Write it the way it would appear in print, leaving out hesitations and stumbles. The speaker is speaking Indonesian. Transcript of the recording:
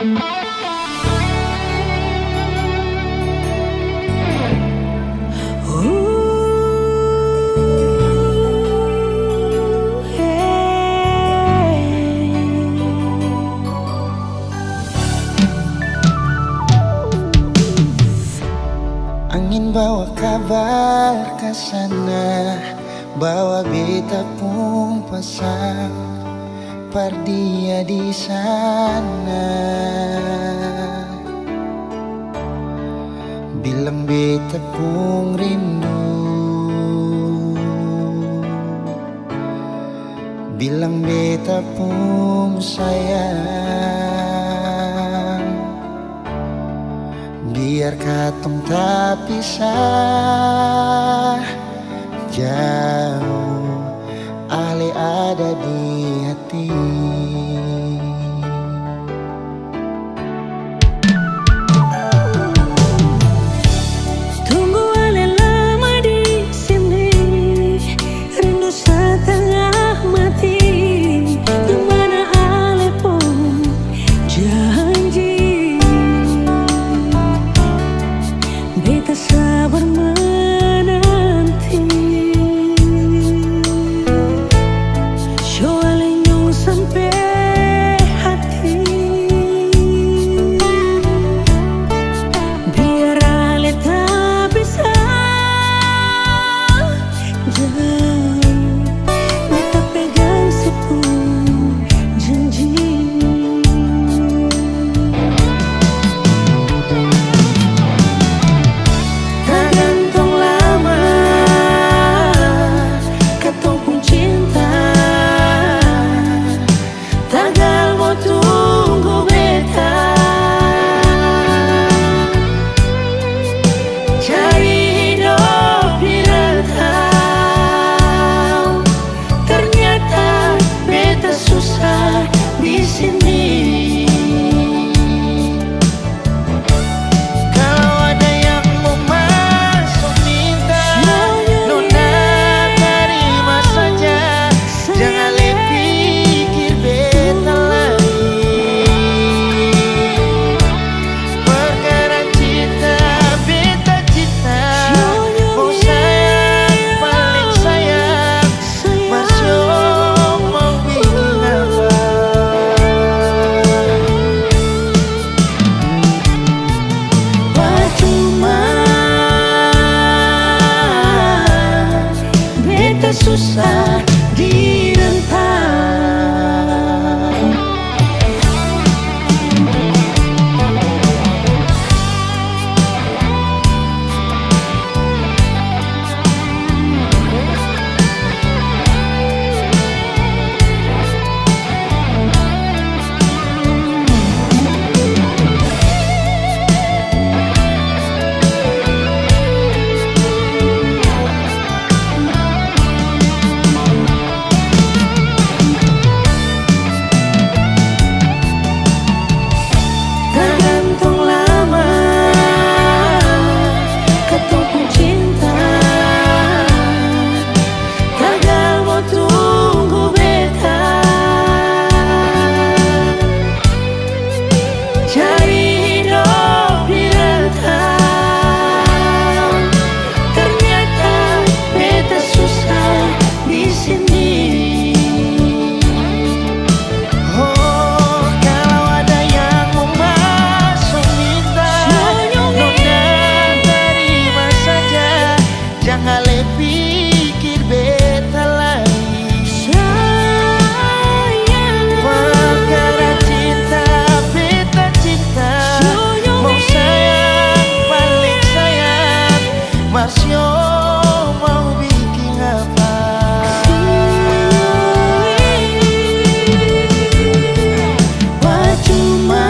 Angin bawa kabar ke sana, bawa beta pun pasang pardia di sana. Bilang beta pun rindu, bilang beta pun sayang. Biar katong tak pisah jauh, ale ada di hati. Tunggu ale lama di sini, rindu setengah mati. Kemana ale pun janji, beta sabar menanti. Soalnya nyong sampai hati, biar ale tak bisa jauh. Beta pegang sepuluh janji. Tergantung lama katong pun cinta, tagal mau tunggu beta. Cari hidup di rantau, ternyata beta susah di sini. Kalau ada yang mau masuk minta, nona terima saja. Jangan pikir beta lagi. Perkara cinta, beta cinta. Mau sayang, paling sayang. Masih mau bikin apa? Percuma beta susah di rantau. Tergantung lama katong pun cinta, tagal mau tunggu beta. Cari hidup di rantau, ternyata beta susah di sini. Oh, kalau ada yang mau masuk minta, nona terima saja. Jangan pikir beta lagi. Sayang, Perkara cinta, beta cinta. Mau sayang, paling sayang. Masih mau bikin apa? percuma